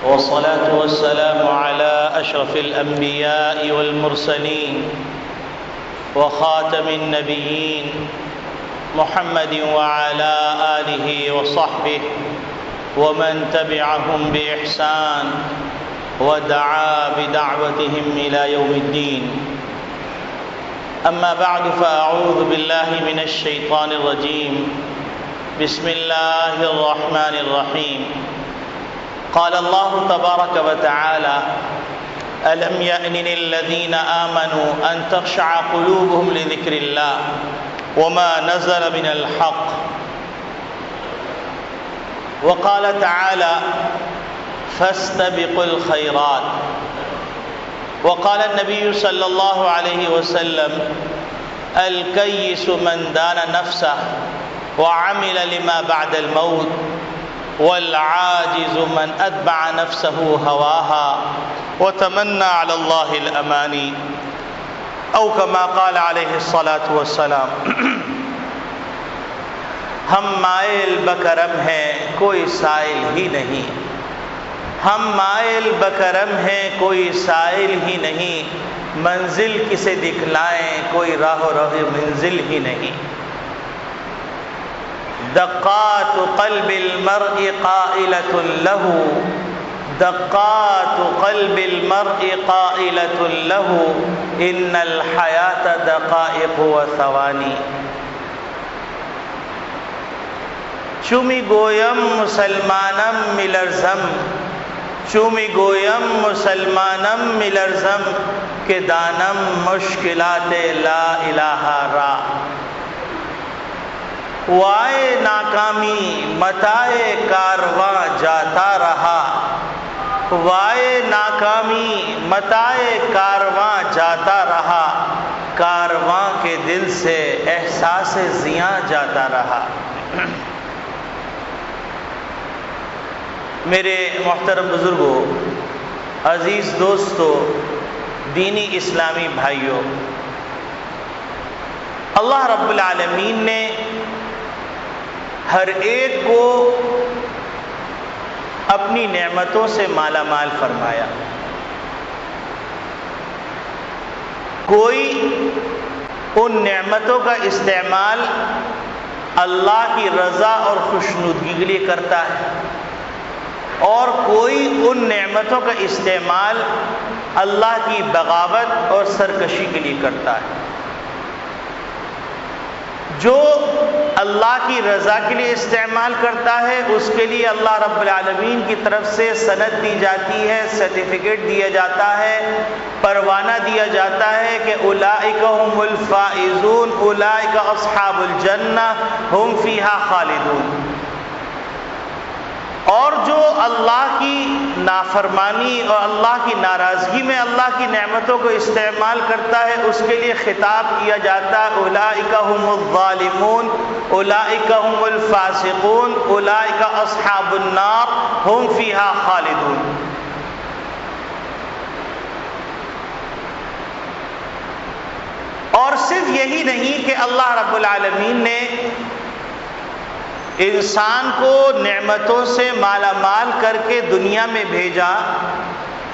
والصلاة والسلام على أشرف الأنبياء والمرسلين وخاتم النبيين محمد وعلى آله وصحبه ومن تبعهم بإحسان ودعا بدعوتهم إلى يوم الدين. أما بعد فأعوذ بالله من الشيطان الرجيم. بسم الله الرحمن الرحيم. قال الله تبارك وتعالى: ألم يأن للذين آمنوا أن تخشع قلوبهم لذكر الله وما نزل من الحق. وقال تعالى: فاستبقوا الخيرات. وقال النبي صلى الله عليه وسلم: الكيس من دان نفسه وعمل لما بعد الموت والعاجز من أتبع نفسه هواها وتمنى على الله الأماني، أو كما قال عليه الصلاة والسلام. ہم مائل بکرم ہیں کوئی سائل ہی نہیں، ہم مائل بکرم ہیں کوئی سائل ہی نہیں، منزل کسے دکھلائیں کوئی راہ منزل ہی نہیں. دقات قلب المرء قائلة له، دقات قلب المرء قائلة له، إن الحياة دقائق وثواني. چومی گویم مسلمانم ملرزم، چومی گویم مسلمانم ملرزم کہ دانم مشکلات لا الہ را. وائے ناکامی متائے کارواں جاتا رہا، وائے ناکامی متائے کارواں جاتا رہا، کارواں کے دل سے احساس زیاں جاتا رہا. میرے محترم بزرگوں، عزیز دوستوں، دینی اسلامی بھائیوں، اللہ رب العالمین نے ہر ایک کو اپنی نعمتوں سے مالا مال فرمایا. کوئی ان نعمتوں کا استعمال اللہ کی رضا اور خوشنودگی کے لیے کرتا ہے، اور کوئی ان نعمتوں کا استعمال اللہ کی بغاوت اور سرکشی کے لیے کرتا ہے. جو اللہ کی رضا کے لیے استعمال کرتا ہے اس کے لیے اللہ رب العالمین کی طرف سے سند دی جاتی ہے، سرٹیفکیٹ دیا جاتا ہے، پروانہ دیا جاتا ہے کہ اولئک هم الفائزون، اولئک اصحاب الجنہ ہم فیہا خالدون. اور جو اللہ کی نافرمانی اور اللہ کی ناراضگی میں اللہ کی نعمتوں کو استعمال کرتا ہے اس کے لیے خطاب کیا جاتا ہے اولئک هم الظالمون، اولئک هم الفاسقون، اولئک اصحاب النار هم فیہا خالدون. اور صرف یہی نہیں کہ اللہ رب العالمین نے انسان کو نعمتوں سے مالا مال کر کے دنیا میں بھیجا،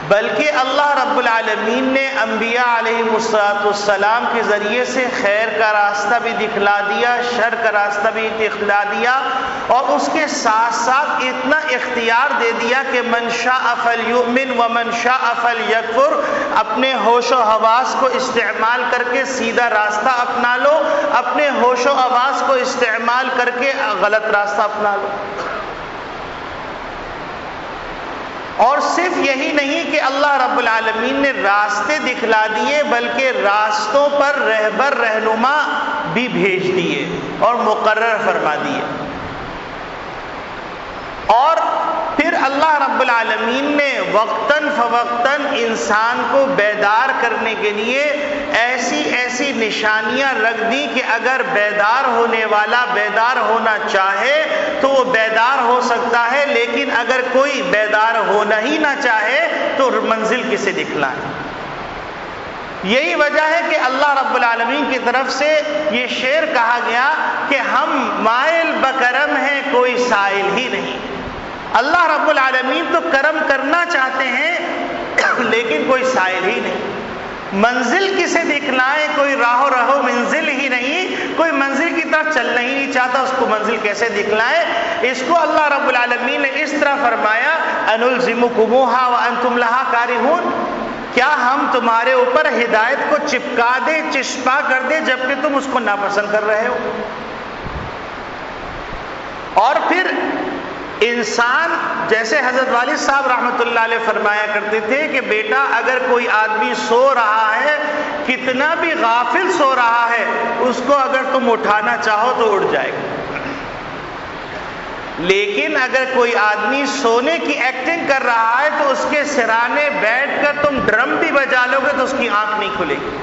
بلکہ اللہ رب العالمین نے انبیاء علیہ السلام کے ذریعے سے خیر کا راستہ بھی دکھلا دیا، شر کا راستہ بھی دکھلا دیا، اور اس کے ساتھ ساتھ اتنا اختیار دے دیا کہ من شاء فلیؤمن ومن شاء فلیکفر. اپنے ہوش و حواس کو استعمال کر کے سیدھا راستہ اپنا لو، اپنے ہوش و حواس کو استعمال کر کے غلط راستہ اپنا لو. اور صرف یہی نہیں کہ اللہ رب العالمین نے راستے دکھلا دیے بلکہ راستوں پر رہبر رہنما بھی بھیج دیے اور مقرر فرما دیے. اور پھر اللہ رب العالمین نے وقتاً فوقتاً انسان کو بیدار کرنے کے لیے ایسی ایسی نشانیاں رکھ دی کہ اگر بیدار ہونے والا بیدار ہونا چاہے تو وہ بیدار ہو سکتا ہے، لیکن اگر کوئی بیدار ہونا ہی نہ چاہے تو منزل کسے دکھلائے. یہی وجہ ہے کہ اللہ رب العالمین کی طرف سے یہ شعر کہا گیا کہ ہم مائل بکرم ہیں کوئی سائل ہی نہیں. اللہ رب العالمین تو کرم کرنا چاہتے ہیں لیکن کوئی سائل ہی نہیں. منزل کسے دکھلائیں؟ کوئی راہو رہو منزل ہی نہیں، کوئی منزل کی طرف چلنا ہی نہیں چاہتا، اس کو منزل کیسے دکھلائیں؟ اس کو اللہ رب العالمین نے اس طرح فرمایا انلزمکموہا وانتم لہا کارہون، کیا ہم تمہارے اوپر ہدایت کو چپکا دیں، چسپا کر دیں جبکہ تم اس کو ناپسند کر رہے ہو؟ اور پھر انسان جیسے حضرت والد صاحب رحمۃ اللہ علیہ فرمایا کرتے تھے کہ بیٹا اگر کوئی آدمی سو رہا ہے، کتنا بھی غافل سو رہا ہے، اس کو اگر تم اٹھانا چاہو تو اٹھ جائے گا، لیکن اگر کوئی آدمی سونے کی ایکٹنگ کر رہا ہے تو اس کے سرانے بیٹھ کر تم ڈرم بھی بجا لو گے تو اس کی آنکھ نہیں کھلے گی.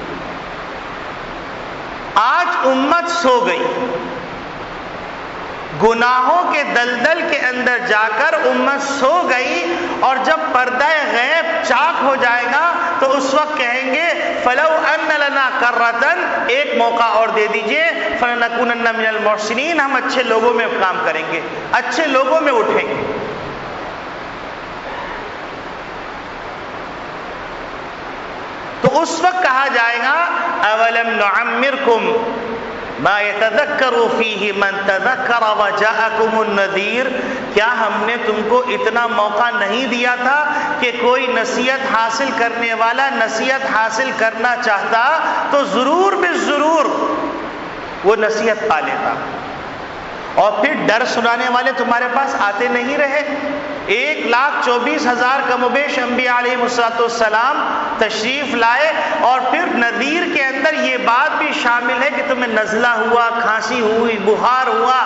آج امت سو گئی، گناہوں کے دلدل کے اندر جا کر امت سو گئی، اور جب پردہ غیب چاک ہو جائے گا تو اس وقت کہیں گے فلو ان لنا کرۃ، ایک موقع اور دے دیجئے، فلنکونن من المحسنین، ہم اچھے لوگوں میں کام کریں گے، اچھے لوگوں میں اٹھیں گے. تو اس وقت کہا جائے گا اولم نعمرکم ما يتذکر فیہ من تذکر وجاءکم النذیر، کیا ہم نے تم کو اتنا موقع نہیں دیا تھا کہ کوئی نصیحت حاصل کرنے والا نصیحت حاصل کرنا چاہتا تو ضرور بالضرور وہ نصیحت پا لیتا؟ اور پھر ڈر سنانے والے تمہارے پاس آتے نہیں رہے. 1,24,000 کم و بیش انبیاء علیہ السلام تشریف لائے، اور پھر نذیر کے اندر یہ بات بھی شامل ہے کہ تمہیں نزلہ ہوا، کھانسی ہوئی، بخار ہوا،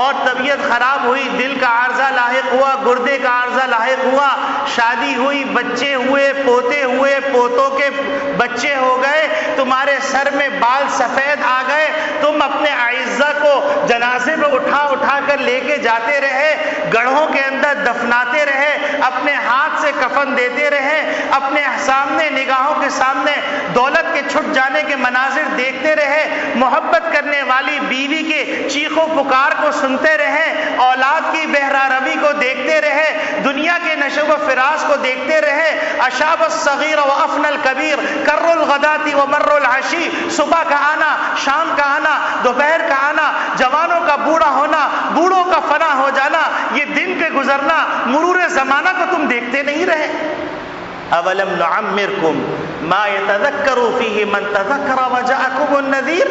اور طبیعت خراب ہوئی، دل کا عارضہ لاحق ہوا، گردے کا عارضہ لاحق ہوا، شادی ہوئی، بچے ہوئے، پوتے ہوئے، پوتوں کے بچے ہو گئے، تمہارے سر میں بال سفید آ گئے، تم اپنے اعزہ کو جنازے میں اٹھا کر لے کے جاتے رہے، گڑھوں کے اندر دفناتے رہے، اپنے ہاتھ سے کفن دیتے رہے، اپنے سامنے نگاہوں کے سامنے دولت کے چھٹ جانے کے مناظر دیکھتے رہے، محبت کرنے والی بیوی کے چیخ و پکار کو سنتے رہے، اولاد کی بہرا روی کو دیکھتے رہے، دنیا کے نشو و فراز کو دیکھتے رہے. اشاب الصغیر و افن الکبیر، کر الغداۃ و مر العشی، صبح کا آنا، شام کا آنا، دوپہر کا آنا، جوانوں کا بوڑھا ہونا، بوڑھوں کا فنا ہو جانا، یہ دن کے گزرنا، مرور زمانہ کو تم دیکھتے نہیں رہے؟ اولم نعمرکم ما یتذکر فیہ من تذکر وجاءکم النذیر.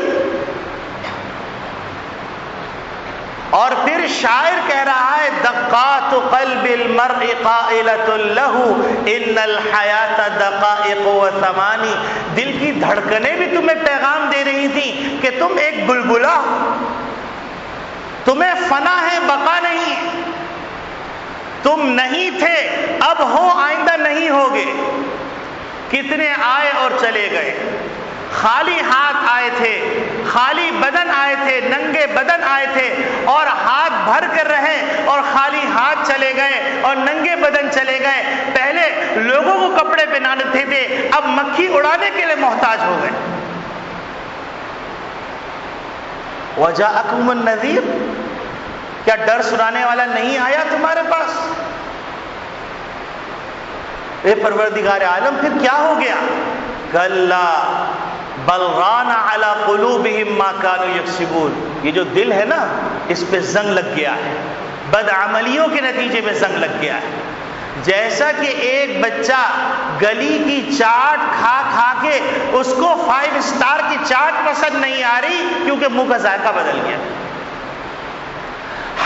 اور پھر شاعر کہہ رہا ہے دقات قلب المرء قائلۃ لہ ان الحیات دقائق و ثوانی، دل کی دھڑکنیں بھی تمہیں پیغام دے رہی تھیں کہ تم ایک بلبلا، تمہیں فنا ہے، بقا نہیں، تم نہیں تھے اب ہو، آئندہ نہیں ہوگے. کتنے آئے اور چلے گئے، خالی ہاتھ آئے تھے، خالی بدن آئے تھے، ننگے بدن آئے تھے، اور ہاتھ بھر کر رہے اور خالی ہاتھ چلے گئے اور ننگے بدن چلے گئے. پہلے لوگوں کو کپڑے پہناتے تھے، اب مکھی اڑانے کے لیے محتاج ہو گئے. وجاءکم النذیر، کیا ڈر سنانے والا نہیں آیا تمہارے پاس؟ اے پروردگار عالم پھر کیا ہو گیا؟ کلا بل ران علی قلوبہم ما کانوا یکسبون، یہ جو دل ہے نا اس پہ زنگ لگ گیا ہے، بدعملیوں کے نتیجے میں زنگ لگ گیا ہے. جیسا کہ ایک بچہ گلی کی چاٹ کھا کھا کے اس کو 5 اسٹار کی چاٹ پسند نہیں آ رہی کیونکہ منہ کا ذائقہ بدل گیا،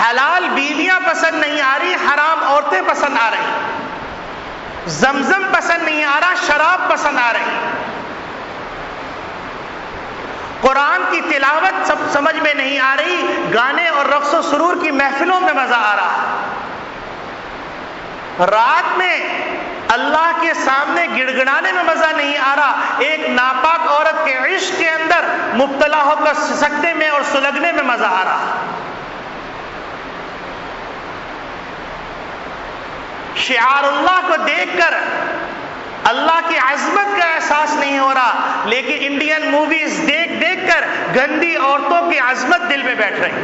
حلال بیویاں پسند نہیں آ رہی، حرام عورتیں پسند آ رہی، زمزم پسند نہیں آ رہا، شراب پسند آ رہی، قرآن کی تلاوت سب سمجھ میں نہیں آ رہی، گانے اور رقص و سرور کی محفلوں میں مزہ آ رہا. رات میں اللہ کے سامنے گڑ گڑانے میں مزہ نہیں آ رہا، ایک ناپاک عورت کے عشق کے اندر مبتلا ہو کر سکتے میں اور سلگنے میں مزہ آ رہا. شعار اللہ کو دیکھ کر اللہ کی عظمت کا احساس نہیں ہو رہا، لیکن انڈین موویز دیکھ دیکھ کر گندی عورتوں کی عظمت دل میں بیٹھ رہی.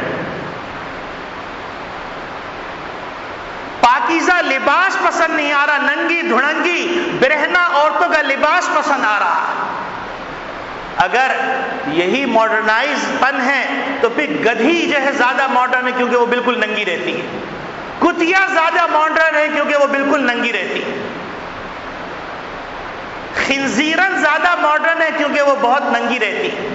پاکیزہ لباس پسند نہیں آ رہا، ننگی دھڑنگی برہنہ عورتوں کا لباس پسند آ رہا۔ اگر یہی ماڈرنائز پن ہے تو پھر گدھی جو ہے زیادہ ماڈرن ہے کیونکہ وہ بالکل ننگی رہتی ہے، کتیا زیادہ ماڈرن ہے کیونکہ وہ بالکل ننگی رہتی ہے، خنزیرن زیادہ ماڈرن ہے کیونکہ وہ بہت ننگی رہتی ہے،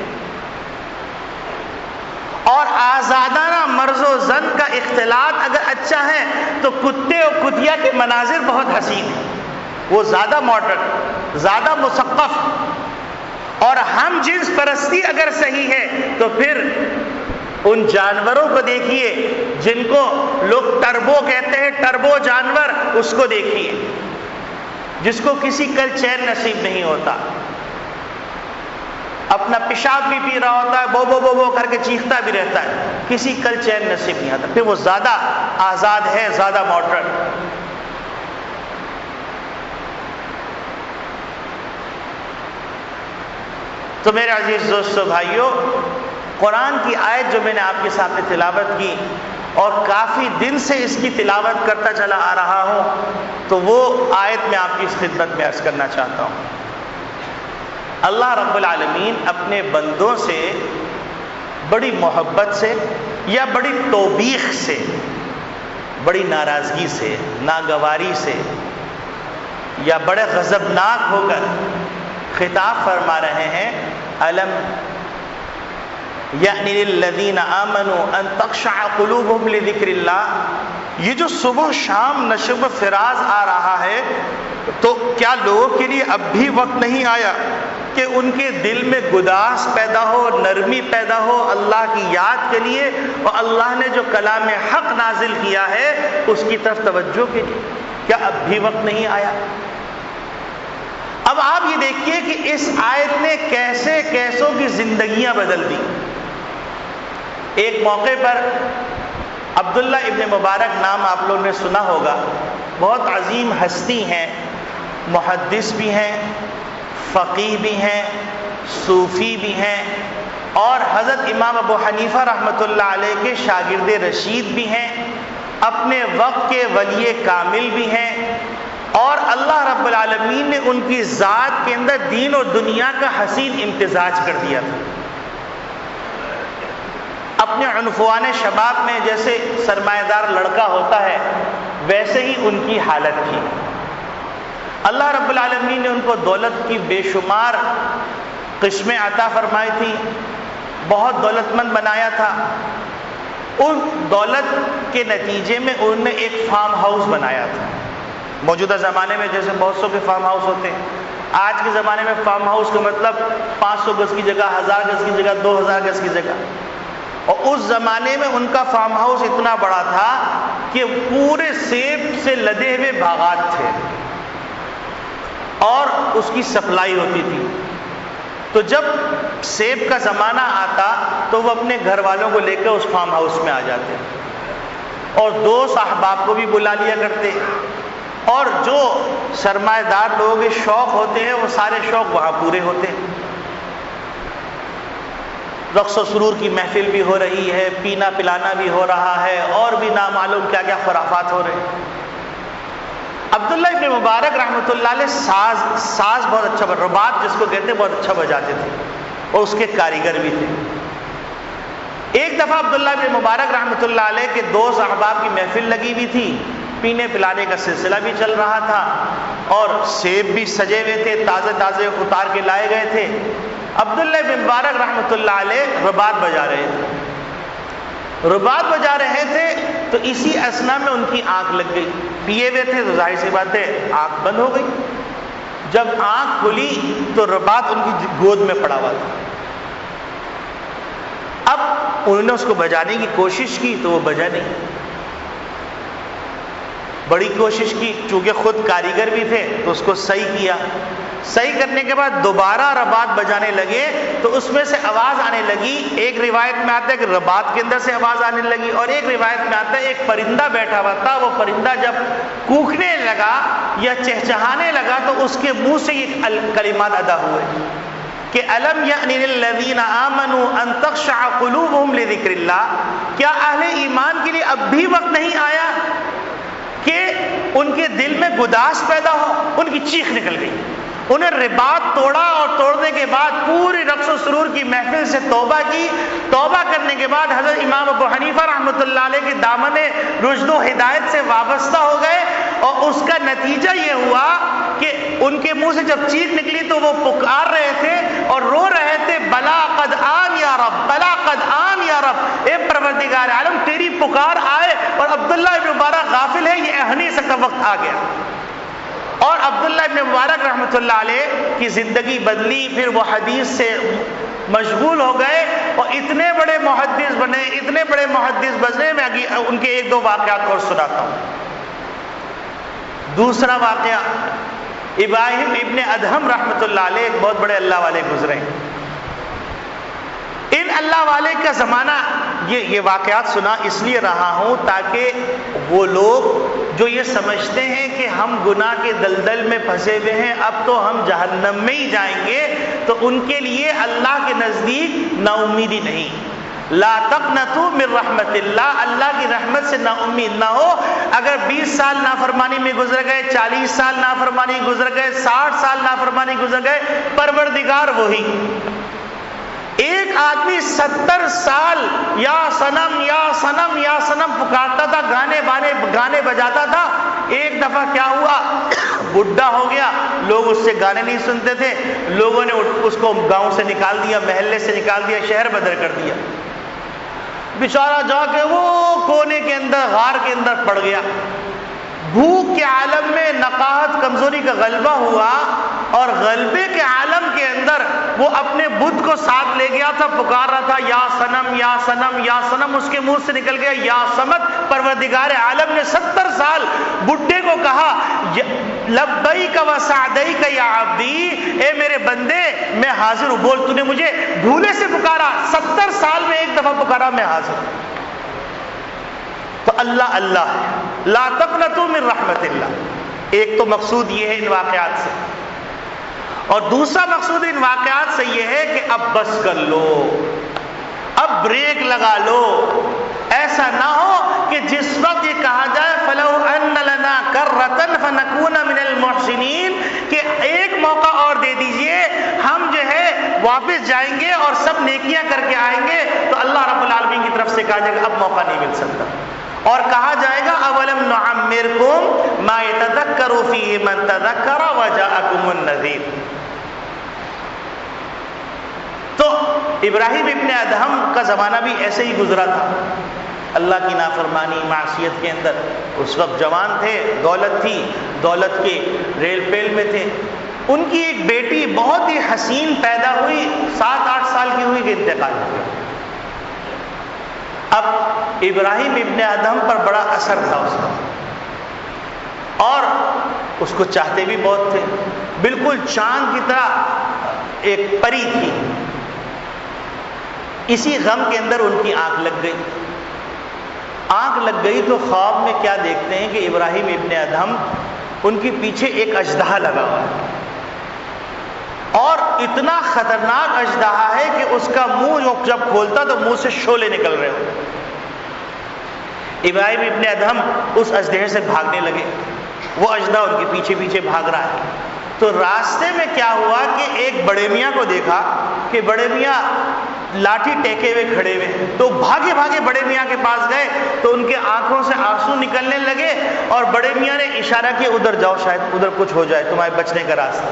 اور آزادانہ مرد و زن کا اختلاط اگر اچھا ہے تو کتے اور کتیا کے مناظر بہت حسین ہیں، وہ زیادہ ماڈرن، زیادہ مثقف۔ اور ہم جنس پرستی اگر صحیح ہے تو پھر ان جانوروں کو دیکھیے جن کو لوگ ٹربو کہتے ہیں، ٹربو جانور، اس کو دیکھیے جس کو کسی کل چین نصیب نہیں ہوتا، اپنا پیشاب بھی پی رہا ہوتا ہے، بو بو بو بو کر کے چیختا بھی رہتا ہے، کسی کل چین نصیب نہیں آتا، پھر وہ زیادہ آزاد ہے، زیادہ ماڈرن۔ تو میرے عزیز دوستو بھائیو، قرآن کی آیت جو میں نے آپ کے سامنے تلاوت کی اور کافی دن سے اس کی تلاوت کرتا چلا آ رہا ہوں، تو وہ آیت میں آپ کی اس خدمت میں عرض کرنا چاہتا ہوں۔ اللہ رب العالمین اپنے بندوں سے بڑی محبت سے یا بڑی توبیخ سے، بڑی ناراضگی سے، ناگواری سے یا بڑے غضبناک ہو کر خطاب فرما رہے ہیں، الم یعنی للذین آمنوا ان تخشع قلوبهم لذکر اللہ، یہ جو صبح شام نشو و فراز آ رہا ہے تو کیا لوگوں کے لیے اب بھی وقت نہیں آیا کہ ان کے دل میں گداس پیدا ہو، نرمی پیدا ہو اللہ کی یاد کے لیے، اور اللہ نے جو کلام حق نازل کیا ہے اس کی طرف توجہ کے لیے؟ کیا اب بھی وقت نہیں آیا؟ اب آپ یہ دیکھیے کہ اس آیت نے کیسے کیسوں کی زندگیاں بدل دی۔ ایک موقع پر عبداللہ ابن مبارک نام آپ لوگوں نے سنا ہوگا، بہت عظیم ہستی ہیں، محدث بھی ہیں، فقیہ بھی ہیں، صوفی بھی ہیں، اور حضرت امام ابو حنیفہ رحمۃ اللہ علیہ کے شاگرد رشید بھی ہیں، اپنے وقت کے ولی کامل بھی ہیں، اور اللہ رب العالمین نے ان کی ذات کے اندر دین اور دنیا کا حسین امتزاج کر دیا تھا۔ اپنے عنفوان شباب میں جیسے سرمایہ دار لڑکا ہوتا ہے ویسے ہی ان کی حالت تھی۔ اللہ رب العالمین نے ان کو دولت کی بے شمار قسمیں عطا فرمائی تھی، بہت دولت مند بنایا تھا۔ ان دولت کے نتیجے میں انہوں نے ایک فارم ہاؤس بنایا تھا۔ موجودہ زمانے میں جیسے بہت سو کے فارم ہاؤس ہوتے ہیں، آج کے زمانے میں فارم ہاؤس کا مطلب 500 گز کی جگہ، 1000 گز کی جگہ، 2000 گز کی جگہ، اور اس زمانے میں ان کا فارم ہاؤس اتنا بڑا تھا کہ پورے سیب سے لدے ہوئے باغات تھے اور اس کی سپلائی ہوتی تھی۔ تو جب سیب کا زمانہ آتا تو وہ اپنے گھر والوں کو لے کر اس فارم ہاؤس میں آ جاتے اور دوست احباب کو بھی بلا لیا کرتے، اور جو سرمایہ دار لوگوں کے شوق ہوتے ہیں وہ سارے شوق وہاں پورے ہوتے ہیں۔ رقص و سرور کی محفل بھی ہو رہی ہے، پینا پلانا بھی ہو رہا ہے، اور بھی نامعلوم کیا کیا خرافات ہو رہے ہیں۔ عبداللہ ابن مبارک رحمۃ اللہ علیہ ساز بہت اچھا، رباط جس کو کہتے ہیں، بہت اچھا بجاتے تھے اور اس کے کاریگر بھی تھے۔ ایک دفعہ عبداللہ ابن مبارک رحمۃ اللہ علیہ کے دوست احباب کی محفل لگی ہوئی تھی، پینے پلانے کا سلسلہ بھی چل رہا تھا اور سیب بھی سجے ہوئے تھے، تازے تازے اتار کے لائے گئے تھے۔ عبداللہ ابن مبارک رحمۃ اللہ علیہ رباط بجا رہے تھے، رباط بجا رہے تھے تو اسی اثنا میں ان کی آنکھ لگ گئی، پیے ہوئے تھے تو ظاہر سی بات ہے آنکھ بند ہو گئی۔ جب آنکھ کھلی تو رباط ان کی گود میں پڑا ہوا تھا۔ اب انہوں نے اس کو بجانے کی کوشش کی تو وہ بجا نہیں، بڑی کوشش کی، چونکہ خود کاریگر بھی تھے تو اس کو صحیح کیا، صحیح کرنے کے بعد دوبارہ رباط بجانے لگے تو اس میں سے آواز آنے لگی۔ ایک روایت میں آتا ہے کہ رباط کے اندر سے آواز آنے لگی، اور ایک روایت میں آتا ہے ایک پرندہ بیٹھا ہوا تھا، وہ پرندہ جب کوکنے لگا یا چہچہانے لگا تو اس کے منہ سے یہ کلمات ادا ہوئے کہ الم یأن للذین آمنوا ان تخشع قلوبهم لذکر اللہ، کیا اہل ایمان کے لیے اب بھی وقت نہیں آیا کہ ان کے دل میں گداس پیدا ہو، ان کی چیخ نکل گئی، انہیں رباط توڑا اور توڑنے کے بعد پوری رقص و سرور کی محفل سے توبہ کی۔ توبہ کرنے کے بعد حضرت امام ابو حنیفہ رحمۃ اللہ علیہ کے دامن رشد و ہدایت سے وابستہ ہو گئے، اور اس کا نتیجہ یہ ہوا کہ ان کے منہ سے جب چیخ نکلی تو وہ پکار رہے تھے اور رو رہے تھے، بلا قد آن یا رب، بلا قد آن یا رب، اے پروردگار عالم تیری پکار آئے۔ اور عبداللہ ابن مبارک غافل ہے، یہ اہنی کا وقت آ گیا، اور عبداللہ ابن مبارک رحمۃ اللہ علیہ کی زندگی بدلی، پھر وہ حدیث سے مشغول ہو گئے اور اتنے بڑے محدث بنے، اتنے بڑے محدث بنے۔ میں ان کے ایک دو واقعات اور سناتا ہوں۔ دوسرا واقعہ، ابراہیم ابن ادہم رحمۃ اللہ علیہ ایک بہت بڑے اللہ والے گزرے۔ ان اللہ والے کا زمانہ، یہ واقعات سنا اس لیے رہا ہوں تاکہ وہ لوگ جو یہ سمجھتے ہیں کہ ہم گناہ کے دلدل میں پھنسے ہوئے ہیں، اب تو ہم جہنم میں ہی جائیں گے، تو ان کے لیے اللہ کے نزدیک نا امیدی نہیں۔ لا تقنطوا من رحمت اللہ، اللہ کی رحمت سے نا امید نہ ہو۔ اگر 20 سال نافرمانی میں گزر گئے، 40 سال نافرمانی گزر گئے، 60 سال نافرمانی گزر گئے، پروردگار وہی۔ ایک آدمی 70 سال یا صنم یا صنم یا صنم پکارتا تھا، گانے بجاتا تھا۔ ایک دفعہ کیا ہوا، بڈھا ہو گیا، لوگ اس سے گانے نہیں سنتے تھے، لوگوں نے اس کو گاؤں سے نکال دیا، محلے سے نکال دیا، شہر بدر کر دیا۔ بیچارہ جا کے وہ کونے کے اندر، غار کے اندر پڑ گیا۔ بھوک کے عالم میں نقاہت، کمزوری کا غلبہ ہوا، اور غلبے کے عالم کے اندر وہ اپنے بت کو ساتھ لے گیا تھا، پکار رہا تھا یا صنم یا صنم یا صنم، اس کے منہ سے نکل گیا یا صمد۔ پروردگار عالم نے 70 سال بڈھے کو کہا، لبیک و سعدیک یا عبدی، اے میرے بندے میں حاضر ہوں، بول تو نے مجھے بھولے سے پکارا، 70 سال میں ایک دفعہ پکارا، میں حاضر ہوں۔ تو اللہ اللہ ہے، لا تقنطوا من رحمت اللہ۔ ایک تو مقصود یہ ہے ان واقعات سے، اور دوسرا مقصود ان واقعات سے یہ ہے کہ اب بس کر لو، اب بریک لگا لو۔ ایسا نہ ہو کہ جس وقت یہ کہا جائے فَلَوْ أَنَّ لَنَا كَرَّةً فَنَكُونَ مِنَ الْمُحْسِنِينَ، کہ ایک موقع اور دے دیجئے، ہم جو ہے واپس جائیں گے اور سب نیکیاں کر کے آئیں گے، تو اللہ رب العالمین کی طرف سے کہا جائے گا اب موقع نہیں مل سکتا، اور کہا جائے گا اولم نعمرکم ما یتذکر فیہ من تذکر وجاءکم النذیر۔ تو ابراہیم ابن ادہم کا زمانہ بھی ایسے ہی گزرا تھا، اللہ کی نافرمانی، معصیت کے اندر۔ اس وقت جوان تھے، دولت تھی، دولت کے ریل پیل میں تھے۔ ان کی ایک بیٹی بہت ہی حسین پیدا ہوئی، 7-8 سال کی ہوئی کہ انتقال ہو گیا۔ اب ابراہیم ابن ادہم پر بڑا اثر تھا اس کا، اور اس کو چاہتے بھی بہت تھے، بالکل چاند کی طرح ایک پری تھی۔ اسی غم کے اندر ان کی آنکھ لگ گئی۔ آنکھ لگ گئی تو خواب میں کیا دیکھتے ہیں کہ ابراہیم ابن ادہم، ان کے پیچھے ایک اژدہا لگا ہوا ہے، اور اتنا خطرناک اژدہا ہے کہ اس کا منہ جب کھولتا تو منہ سے شعلے نکل رہے ہو۔ ابراہیم ابن ادہم اس اژدہے سے بھاگنے لگے، وہ اژدہا ان کے پیچھے پیچھے بھاگ رہا ہے۔ تو راستے میں کیا ہوا کہ ایک بڑے میاں کو دیکھا کہ بڑے میاں لاٹھی ٹیکے ہوئے کھڑے ہوئے، تو بھاگے بھاگے بڑے میاں کے پاس گئے، تو ان کے آنکھوں سے آنسو نکلنے لگے، اور بڑے میاں نے اشارہ کیا ادھر جاؤ، شاید ادھر کچھ ہو جائے، تمہارے بچنے کا راستہ۔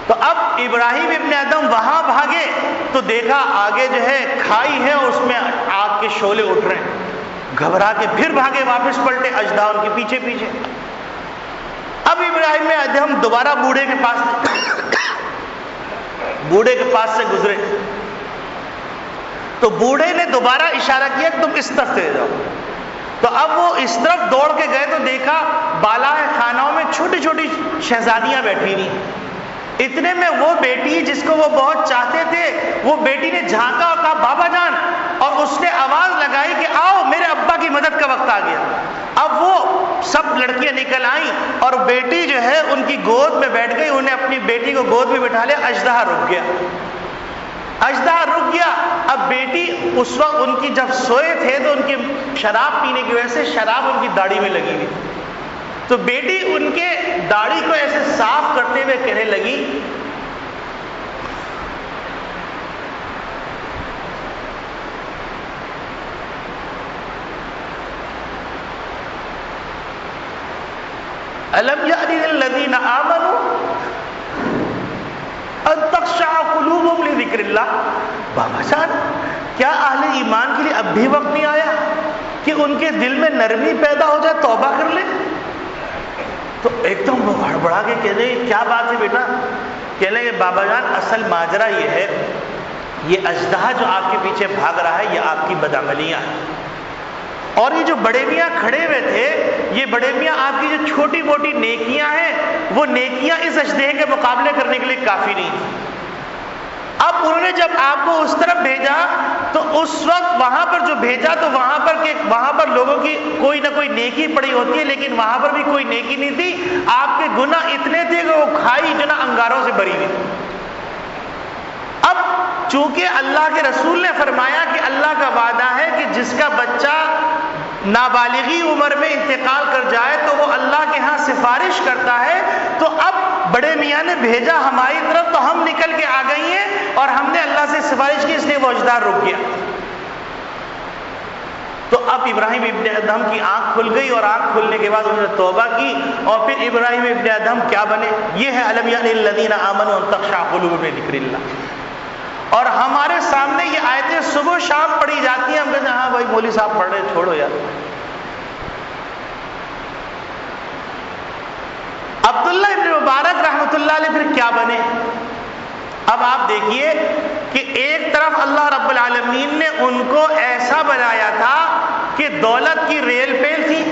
تو اب ابراہیم ابن ادہم وہاں بھاگے تو دیکھا آگے جو ہے کھائی ہے، اس میں آگ کے شعلے اٹھ رہے ہیں۔ گھبرا کے پھر بھاگے، واپس پلٹے، اژدہا ان کے پیچھے پیچھے۔ اب ابراہیم ادہم دوبارہ بوڑھے کے پاس سے گزرے، تو بوڑھے نے دوبارہ اشارہ کیا کہ تم اس طرف چلے جاؤ۔ تو اب وہ اس طرف دوڑ کے گئے تو دیکھا بالائے خانوں میں چھوٹی چھوٹی شہزادیاں بیٹھی ہوئی۔ اتنے میں وہ بیٹی جس کو وہ بہت چاہتے تھے، وہ بیٹی نے جھانکا اور کہا بابا جان، اور اس نے آواز لگائی کہ آؤ میرے ابا کی مدد کا وقت آ گیا۔ اب وہ سب لڑکیاں نکل آئیں اور بیٹی جو ہے ان کی گود میں بیٹھ گئی، انہیں اپنی بیٹی کو گود میں بٹھا لیا، اژدہا رک گیا۔ اژدہا رک گیا. اب بیٹی اس وقت ان کی جب سوئے تھے تو ان کی شراب پینے کی وجہ سے شراب ان کی داڑھی میں لگی ہوئی، تو بیٹی ان کے داڑھی کو ایسے صاف کرتے ہوئے کہنے لگی الم یأن للذین آمنوا ان تخشع قلوبهم لذکر اللہ. بابا جان کیا اہل ایمان کے لیے اب بھی وقت نہیں آیا کہ ان کے دل میں نرمی پیدا ہو جائے، توبہ کر لیں؟ تو ایک دم وہ ہڑبڑا کے کہنے کیا بات ہے بیٹا؟ کہنے کہ بابا جان اصل ماجرا یہ ہے، یہ اژدہا جو آپ کے پیچھے بھاگ رہا ہے یہ آپ کی بدعملیاں ہیں، اور یہ جو بڑے میاں کھڑے ہوئے تھے یہ بڑے میاں آپ کی جو چھوٹی موٹی نیکیاں ہیں وہ نیکیاں اس اژدہے کے مقابلے کرنے کے لیے کافی نہیں تھی. اب انہوں نے جب آپ کو اس طرف بھیجا تو اس وقت وہاں پر جو بھیجا تو وہاں پر لوگوں کی کوئی نہ کوئی نیکی پڑی ہوتی ہے، لیکن وہاں پر بھی کوئی نیکی نہیں تھی. آپ کے گناہ اتنے تھے کہ وہ کھائی جو نا انگاروں سے بھری ہوئی تھی. اب چونکہ اللہ کے رسول نے فرمایا کہ اللہ کا وعدہ ہے کہ جس کا بچہ نابالغی عمر میں انتقال کر جائے تو وہ اللہ کے ہاں سفارش کرتا ہے، تو اب بڑے میاں نے بھیجا ہماری طرف تو ہم نکل کے آ گئی ہیں اور ہم نے اللہ سے سفارش کی، اس لیے وہ اژدہا رک گیا. تو اب ابراہیم ابن ادہم کی آنکھ کھل گئی، اور آنکھ کھلنے کے بعد انہوں نے توبہ کی، اور پھر ابراہیم ابن ادہم کیا بنے؟ یہ ہے الم یأن للذین آمنوا ان تخشع قلوبهم لذکر اللہ. اور ہمارے سامنے یہ آیتیں صبح شام پڑھی جاتی ہیں، ہم کہتے ہیں ہاں بھائی مولوی صاحب پڑھ رہے، چھوڑو یار. عبداللہ ابن مبارک رحمۃ اللہ علیہ پھر کیا بنے؟ اب آپ دیکھیے کہ ایک طرف اللہ رب العالمین نے ان کو ایسا بنایا تھا کہ دولت کی ریل پیل تھی،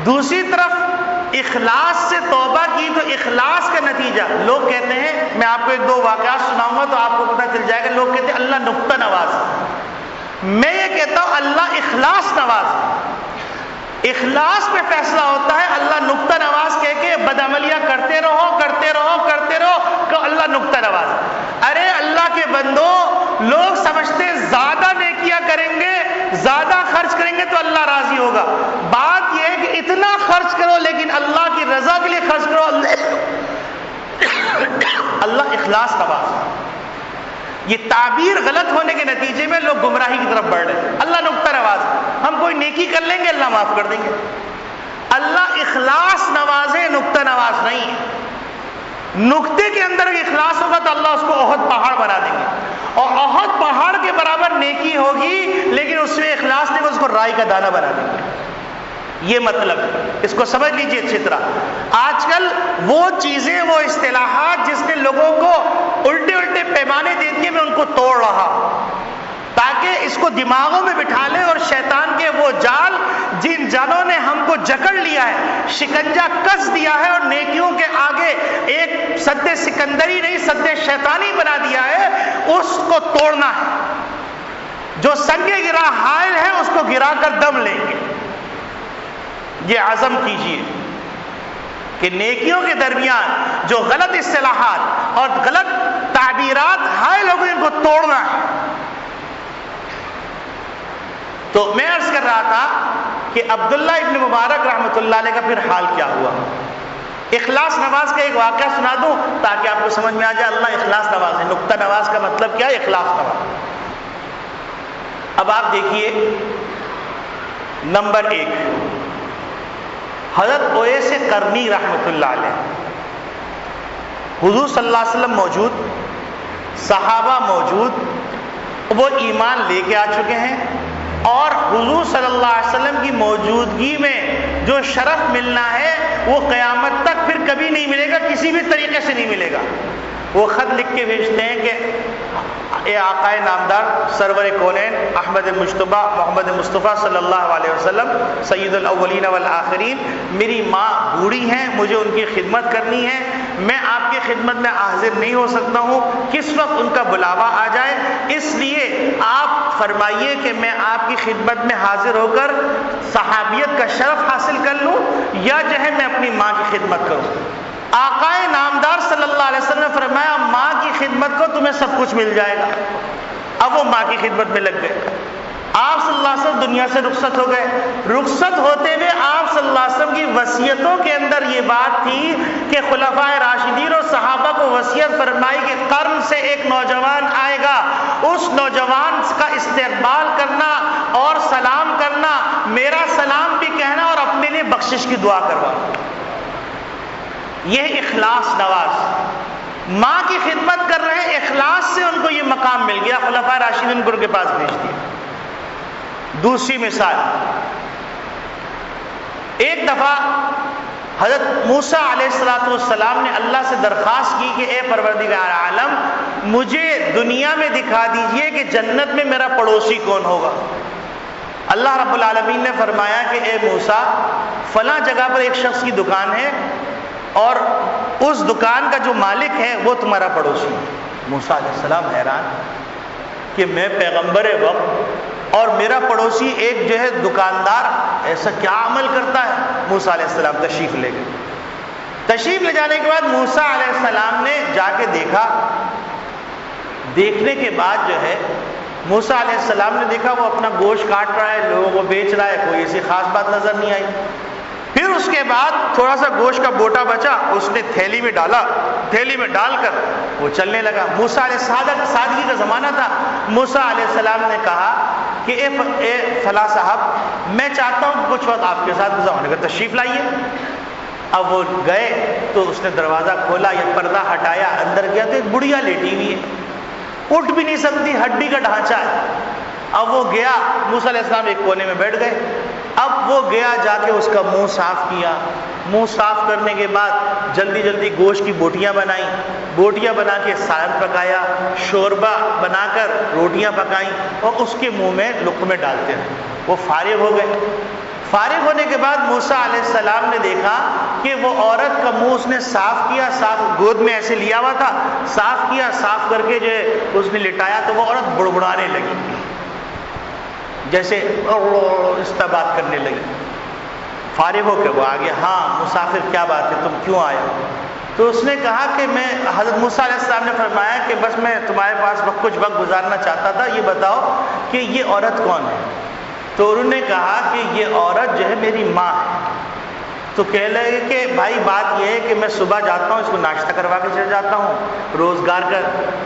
دوسری طرف اخلاص سے توبہ کی تو اخلاص کا نتیجہ. لوگ کہتے ہیں، میں آپ کو ایک دو واقعات سناؤں گا تو آپ کو پتہ چل جائے گا، لوگ کہتے ہیں اللہ نقطہ نواز. میں یہ کہتا ہوں اللہ اخلاص نواز. اخلاص پہ فیصلہ ہوتا ہے، اللہ نقطہ نواز کہہ کے بدعملیاں کرتے رہو کہ اللہ نقطہ نواز. ارے اللہ کے بندو، لوگ سمجھتے زیادہ نیکیاں کریں گے، زیادہ خرچ کریں گے تو اللہ راضی ہوگا. بات یہ ہے کہ اتنا خرچ کرو لیکن اللہ کی رضا کے لیے خرچ کرو. اللہ اخلاص نواز. یہ تعبیر غلط ہونے کے نتیجے میں لوگ گمراہی کی طرف بڑھ رہے ہیں. اللہ نقطہ نواز، ہم کوئی نیکی کر لیں گے اللہ معاف کر دیں گے. اللہ اخلاص نواز ہے، نقطہ نواز نہیں. نقطے کے اندر اخلاص ہوگا تو اللہ اس کو احد پہاڑ بنا دیں گے، اور احد پہاڑ کے برابر نیکی ہوگی لیکن اس میں اخلاص نہیں، اس کو رائی کا دانہ بنا دیں گے. یہ مطلب اس کو سمجھ لیجیے اچھی طرح. آج کل وہ چیزیں، وہ اصطلاحات جس نے لوگوں کو الٹے پیمانے دے دیے، میں ان کو توڑ رہا تاکہ اس کو دماغوں میں بٹھا لیں، اور شیطان کے وہ جال جن جانوں نے ہم کو جکڑ لیا ہے، شکنجا کس دیا ہے، اور نیکیوں کے آگے ایک سد سکندری نہیں سد شیطانی بنا دیا ہے، اس کو توڑنا ہے. جو سنگ گرا حائل ہے اس کو گرا کر دم لیں گے. یہ عزم کیجئے کہ نیکیوں کے درمیان جو غلط اصطلاحات اور غلط تعبیرات حائل ہو گئے ان کو توڑنا ہے. تو میں عرض کر رہا تھا کہ عبداللہ ابن مبارک رحمۃ اللہ علیہ کا پھر حال کیا ہوا. اخلاص نواز کا ایک واقعہ سنا دوں تاکہ آپ کو سمجھ میں آ جائے اللہ اخلاص نواز ہے. نقطہ نواز کا مطلب کیا ہے؟ اخلاص نواز. اب آپ دیکھیے، نمبر 1 حضرت اویس قرنی رحمۃ اللہ علیہ. حضور صلی اللہ علیہ وسلم موجود، صحابہ موجود، وہ ایمان لے کے آ چکے ہیں، اور حضور صلی اللہ علیہ وسلم کی موجودگی میں جو شرف ملنا ہے وہ قیامت تک پھر کبھی نہیں ملے گا، کسی بھی طریقے سے نہیں ملے گا. وہ خط لکھ کے بھیجتے ہیں کہ اے آقائے نامدار سرور کونین احمد مجتبی محمد مصطفیٰ صلی اللہ علیہ وسلم سید الاولین والآخرین، میری ماں بوڑھی ہیں، مجھے ان کی خدمت کرنی ہے، میں آپ کی خدمت میں حاضر نہیں ہو سکتا ہوں، کس وقت ان کا بلاوا آ جائے، اس لیے آپ فرمائیے کہ میں آپ کی خدمت میں حاضر ہو کر صحابیت کا شرف حاصل کر لوں، یا جو ہے میں اپنی ماں کی خدمت کروں. آقائے نامدار صلی اللہ علیہ وسلم نے فرمایا ماں کی خدمت کو تمہیں سب کچھ مل جائے گا۔ اب وہ ماں کی خدمت میں لگ گئے۔ آپ صلی اللہ علیہ وسلم دنیا سے رخصت ہو گئے۔ رخصت ہوتے ہوئے آپ صلی اللہ علیہ وسلم کی وصیتوں کے اندر یہ بات تھی کہ خلفائے راشدین اور صحابہ کو وصیت فرمائی کہ قرن سے ایک نوجوان آئے گا، اس نوجوان کا استقبال کرنا اور سلام کرنا، میرا سلام بھی کہنا اور اپنے لیے بخشش کی دعا کروانا۔ یہ اخلاص نواز ماں کی خدمت کر رہے ہیں، اخلاص سے ان کو یہ مقام مل گیا، خلفائے راشدین کو ان کے پاس بھیج دیا۔ دوسری مثال، ایک دفعہ حضرت موسیٰ علیہ السلام نے اللہ سے درخواست کی کہ اے پروردگار عالم مجھے دنیا میں دکھا دیجئے کہ جنت میں میرا پڑوسی کون ہوگا۔ اللہ رب العالمین نے فرمایا کہ اے موسیٰ فلاں جگہ پر ایک شخص کی دکان ہے اور اس دکان کا جو مالک ہے وہ تمہارا پڑوسی ہے۔ موسیٰ علیہ السلام حیران کہ میں پیغمبر وقت اور میرا پڑوسی ایک جو ہے دکاندار، ایسا کیا عمل کرتا ہے؟ موسیٰ علیہ السلام تشریف لے گئے۔ تشریف لے جانے کے بعد موسیٰ علیہ السلام نے جا کے دیکھا، دیکھنے کے بعد جو ہے موسیٰ علیہ السلام نے دیکھا وہ اپنا گوشت کاٹ رہا ہے، لوگوں کو بیچ رہا ہے، کوئی ایسی خاص بات نظر نہیں آئی۔ پھر اس کے بعد تھوڑا سا گوشت کا بوٹا بچا، اس نے تھیلی میں ڈالا، تھیلی میں ڈال کر وہ چلنے لگا۔ موسیٰ علیہ سادگی کا زمانہ تھا۔ موسیٰ علیہ السلام نے کہا کہ اے فلاں صاحب میں چاہتا ہوں کہ کچھ وقت آپ کے ساتھ گزارنے کا، تشریف لائیے۔ اب وہ گئے تو اس نے دروازہ کھولا، یہ پردہ ہٹایا، اندر گیا تو ایک بڑھیا لیٹی ہوئی ہے، اٹھ بھی نہیں سکتی، ہڈی کا ڈھانچہ ہے۔ اب وہ گیا، موسیٰ علیہ السلام ایک کونے میں بیٹھ گئے۔ اب وہ گیا جا کے اس کا منہ صاف کیا، منہ صاف کرنے کے بعد جلدی جلدی گوشت کی بوٹیاں بنائیں، بوٹیاں بنا کے سالن پکایا، شوربہ بنا کر روٹیاں پکائیں اور اس کے منہ میں لقمے ڈالتے رہے۔ وہ فارغ ہو گئے۔ فارغ ہونے کے بعد موسیٰ علیہ السلام نے دیکھا کہ وہ عورت کا منہ اس نے صاف کیا، صاف گود میں ایسے لیا ہوا تھا، صاف کیا، صاف کر کے جو ہے اس نے لٹایا تو وہ عورت بڑبڑانے لگی، جیسے اس طرح بات کرنے لگی۔ فارغ ہو کے وہ آگے، ہاں مسافر کیا بات ہے، تم کیوں آئے ہو؟ تو اس نے کہا کہ میں، حضرت موسیٰ علیہ السلام نے فرمایا کہ بس میں تمہارے پاس کچھ وقت گزارنا چاہتا تھا، یہ بتاؤ کہ یہ عورت کون ہے؟ تو انہوں نے کہا کہ یہ عورت جو ہے میری ماں ہے۔ تو کہنے لگے کہ بھائی بات یہ ہے کہ میں صبح جاتا ہوں، اس کو ناشتہ کروا کے چل جاتا ہوں، روزگار کا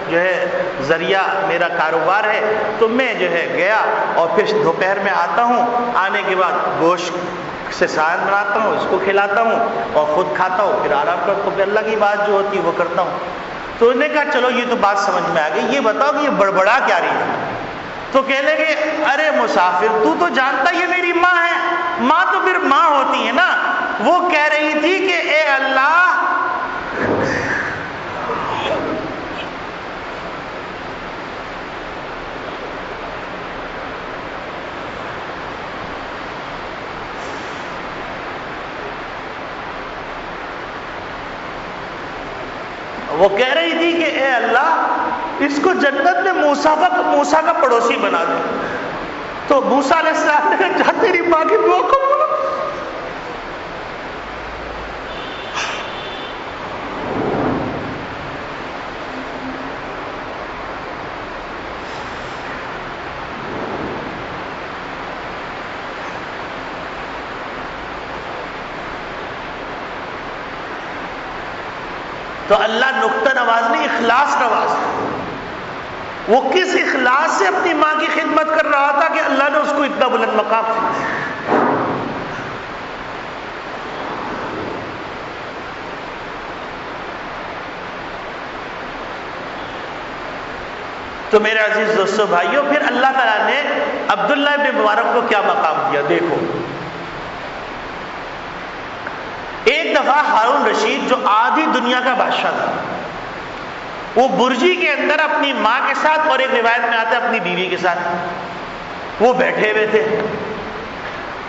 جو ہے ذریعہ میرا کاروبار ہے، تو میں جو ہے گیا اور پھر دوپہر میں آتا ہوں، آنے کے بعد گوشت سے سالن بناتا ہوں، اس کو کھلاتا ہوں اور خود کھاتا ہوں، پھر آرام کرتا ہوں، پھر اللہ کی بات جو ہوتی ہے وہ کرتا ہوں۔ تو انہوں نے کہا چلو یہ تو بات سمجھ میں آ گئی، یہ بتاؤ کہ یہ بڑبڑا کیا رہی ہے؟ تو کہنے لگے ارے مسافر تو جانتا یہ میری ماں ہے، ماں تو پھر ماں ہوتی ہے نا۔ وہ کہہ رہی تھی کہ اے اللہ وہ کہہ رہی تھی کہ اے اللہ اس کو جنت میں موسیٰ کا پڑوسی بنا دے۔ تو موسیٰ علیہ السلام نے کہا جا تیری ماں کی دعا قبول۔ تو اللہ نقطہ نواز نہیں، اخلاص نواز ہے۔ وہ کس اخلاص سے اپنی ماں کی خدمت کر رہا تھا کہ اللہ نے اس کو اتنا بلند مقام دیا۔ تو میرے عزیز دوستو بھائیوں، پھر اللہ تعالیٰ نے عبداللہ ابن مبارک کو کیا مقام دیا دیکھو۔ ایک دفعہ ہارون رشید جو آدھی دنیا کا بادشاہ تھا، وہ برجی کے اندر اپنی ماں کے ساتھ اور ایک روایت میں آتا ہے اپنی بیوی کے ساتھ وہ بیٹھے ہوئے تھے۔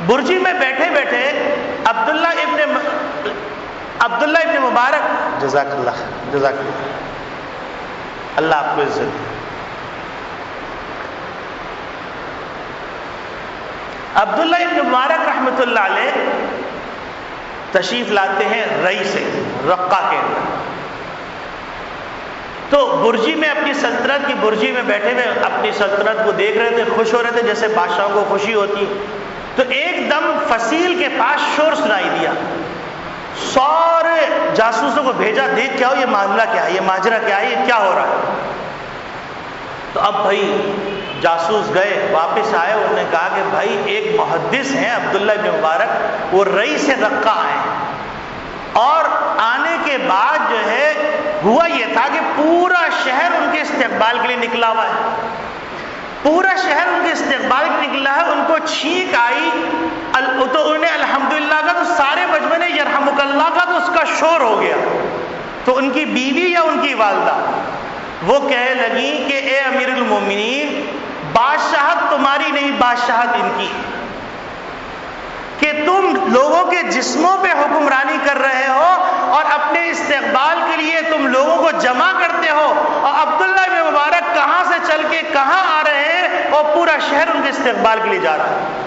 برجی میں بیٹھے بیٹھے عبداللہ ابن مبارک، جزاک اللہ اللہ آپ کو عزت دے۔ عبداللہ ابن مبارک رحمۃ اللہ علیہ تشریف لاتے ہیں رئی سے، رقہ کے اندر. تو برجی میں اپنی سلطنت کی برجی میں بیٹھے ہوئے اپنی سلطنت کو دیکھ رہے تھے، خوش ہو رہے تھے جیسے بادشاہوں کو خوشی ہوتی. تو ایک دم فصیل کے پاس شور سنائی دیا. سارے جاسوسوں کو بھیجا، دیکھ کیا ہو، یہ معاملہ کیا ہے، یہ ماجرا کیا ہے، یہ کیا ہو رہا ہے. تو اب بھائی جاسوس گئے، واپس آئے، انہوں نے کہا کہ بھائی ایک محدث ہیں عبداللہ بن مبارک، وہ رئی سے رقہ آئے ہیں، اور آنے کے بعد جو ہے ہوا یہ تھا کہ پورا شہر ان کے استقبال کے لیے نکلا ہوا ہے، پورا شہر ان کے استقبال کے لیے نکلا ہے. ان کو چھینک آئی تو انہیں الحمدللہ کا، تو سارے مجمع نے یرحمک اللہ کا، تو اس کا شور ہو گیا. تو ان کی بیوی یا ان کی والدہ وہ کہنے لگی کہ اے امیر المومنین، بادشاہت تمہاری نہیں، بادشاہت ان کی، کہ تم لوگوں کے جسموں پہ حکمرانی کر رہے ہو اور اپنے استقبال کے لیے تم لوگوں کو جمع کرتے ہو، اور عبداللہ بن مبارک کہاں سے چل کے کہاں آ رہے ہیں اور پورا شہر ان کے استقبال کے لیے جا رہا ہے.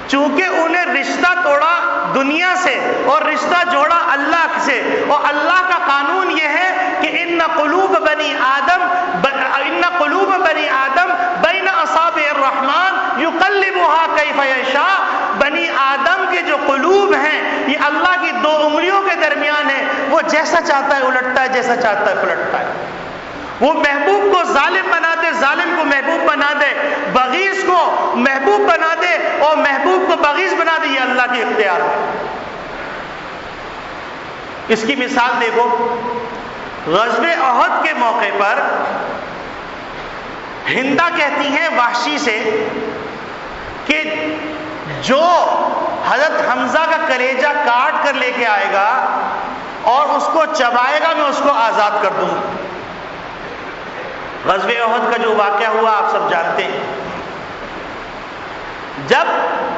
چونکہ انہیں رشتہ توڑا دنیا سے اور رشتہ جوڑا اللہ سے، اور اللہ کا قانون یہ ہے کہ ان قلوب بنی آدم بین اصابع الرحمن یقلبها کیف یشاء. بنی آدم کے جو قلوب ہیں یہ اللہ کی دو انگلیوں کے درمیان ہے، وہ جیسا چاہتا ہے الٹتا ہے، جیسا چاہتا ہے پلٹتا ہے. وہ محبوب کو ظالم بنا دے، ظالم کو محبوب بنا دے، بغیض کو محبوب بنا دے اور محبوب کو بغیض بنا دے، یہ اللہ کے اختیار ہے. اس کی مثال دیکھو، غزوہ احد کے موقع پر ہندا کہتی ہیں وحشی سے کہ جو حضرت حمزہ کا کلیجہ کاٹ کر لے کے آئے گا اور اس کو چبائے گا، میں اس کو آزاد کر دوں گی. غزوہ احد کا جو واقعہ ہوا آپ سب جانتے ہیں. جب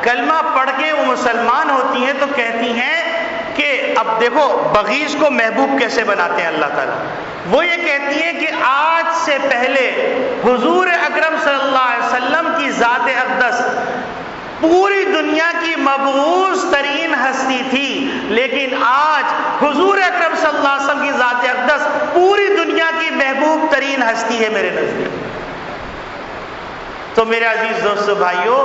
کلمہ پڑھ کے وہ مسلمان ہوتی ہیں تو کہتی ہیں کہ اب دیکھو بغیض کو محبوب کیسے بناتے ہیں اللہ تعالیٰ. وہ یہ کہتی ہیں کہ آج سے پہلے حضور اکرم صلی اللہ علیہ وسلم کی ذات اقدس پوری دنیا کی مبعوث ترین ہستی تھی، لیکن آج حضور اکرم صلی اللہ علیہ وسلم کی ذات اقدس پوری دنیا کی محبوب ترین ہستی ہے میرے نزدیک. تو میرے عزیز دوستو بھائیوں،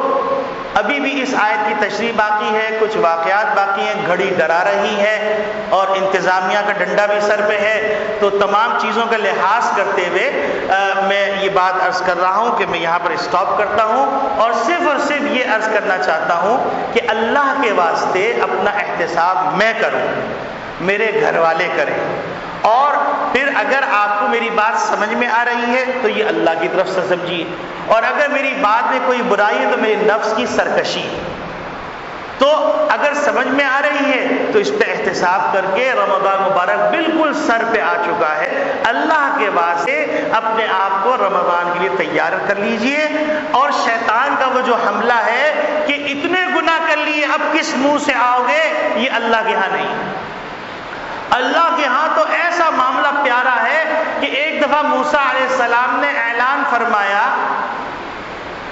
ابھی بھی اس آیت کی تشریح باقی ہے، کچھ واقعات باقی ہیں. گھڑی ڈرا رہی ہے اور انتظامیہ کا ڈنڈا بھی سر پہ ہے. تو تمام چیزوں کا لحاظ کرتے ہوئے میں یہ بات عرض کر رہا ہوں کہ میں یہاں پر اسٹاپ کرتا ہوں اور صرف یہ عرض کرنا چاہتا ہوں کہ اللہ کے واسطے اپنا احتساب میں کروں، میرے گھر والے کریں، اور پھر اگر آپ کو میری بات سمجھ میں آ رہی ہے تو یہ اللہ کی طرف سے سمجھیے، اور اگر میری بات میں کوئی برائی ہے تو میرے نفس کی سرکشی. تو اگر سمجھ میں آ رہی ہے تو اس پہ احتساب کر کے رمضان مبارک بالکل سر پہ آ چکا ہے. اللہ کے واسطے اپنے آپ کو رمضان کے لیے تیار کر لیجئے، اور شیطان کا وہ جو حملہ ہے کہ اتنے گناہ کر لیے اب کس منہ سے آؤ گے، یہ اللہ کے ہاں نہیں. اللہ کے ہاں تو ایسا معاملہ پیارا ہے کہ ایک دفعہ موسیٰ علیہ السلام نے اعلان فرمایا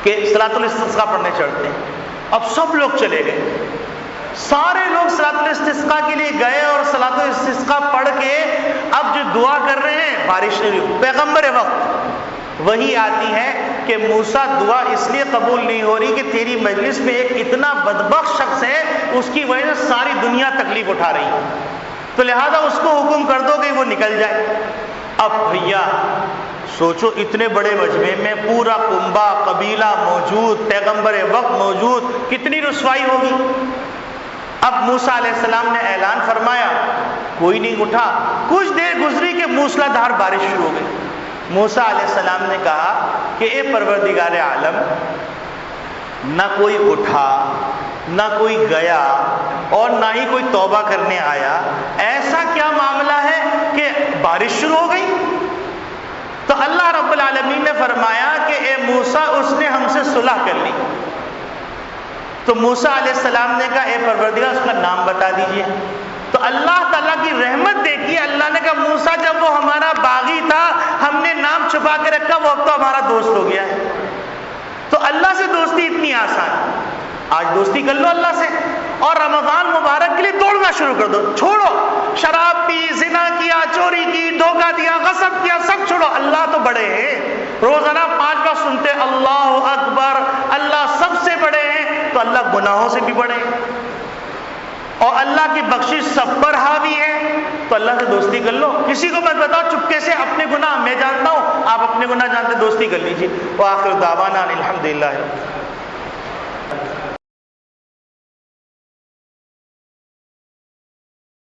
کہ صلاۃ الاستسقاء پڑھنے چڑھتے ہیں. اب سب لوگ چلے گئے، سارے لوگ صلاۃ الاستسقاء کے لیے گئے اور صلاۃ الاستسقاء پڑھ کے اب جو دعا کر رہے ہیں بارش نہیں ہوئی. پیغمبر وقت وہی آتی ہے کہ موسیٰ دعا اس لیے قبول نہیں ہو رہی کہ تیری مجلس میں ایک اتنا بدبخت شخص ہے، اس کی وجہ سے ساری دنیا تکلیف اٹھا رہی ہے، تو لہذا اس کو حکم کر دو کہ وہ نکل جائے. اب بھیا سوچو، اتنے بڑے مجمع میں پورا کنبہ قبیلہ موجود، پیغمبر وقت موجود، کتنی رسوائی ہوگی. اب موسیٰ علیہ السلام نے اعلان فرمایا، کوئی نہیں اٹھا. کچھ دیر گزری کہ موسلا دھار بارش شروع ہو گئی. موسیٰ علیہ السلام نے کہا کہ اے پروردگار عالم، نہ کوئی اٹھا، نہ کوئی گیا، اور نہ ہی کوئی توبہ کرنے آیا. ایسا کیا معاملہ ہے کہ بارش شروع ہو گئی؟ تو اللہ رب العالمین نے فرمایا کہ اے موسیٰ، اس نے ہم سے صلح کر لی. تو موسیٰ علیہ السلام نے کہا اے پروردگار، اس کا نام بتا دیجئے. تو اللہ تعالیٰ کی رحمت دیکھیے، اللہ نے کہا موسیٰ جب وہ ہمارا باغی تھا ہم نے نام چھپا کے رکھا، وہ اب تو ہمارا دوست ہو گیا ہے. تو اللہ سے دوستی اتنی آسان. آج دوستی کر لو اللہ سے، اور رمضان مبارک کے لیے دوڑنا شروع کر دو. چھوڑو، شراب پی، زنا کیا، چوری کی، دھوکہ دیا، غصب کیا، سب چھوڑو. اللہ تو بڑے ہیں، روزانہ 5 بار سنتے اللہ اکبر، اللہ سب سے بڑے ہیں، تو اللہ گناہوں سے بھی بڑے ہیں اور اللہ کی بخشش سب پر حاوی ہے. تو اللہ سے دوستی کر لو. کسی کو مت بتاؤ چپکے سے اپنے گناہ، میں جانتا ہوں آپ اپنے گناہ جانتے، دوستی کر لیجیے. وآخر دعوانا الحمدللہ.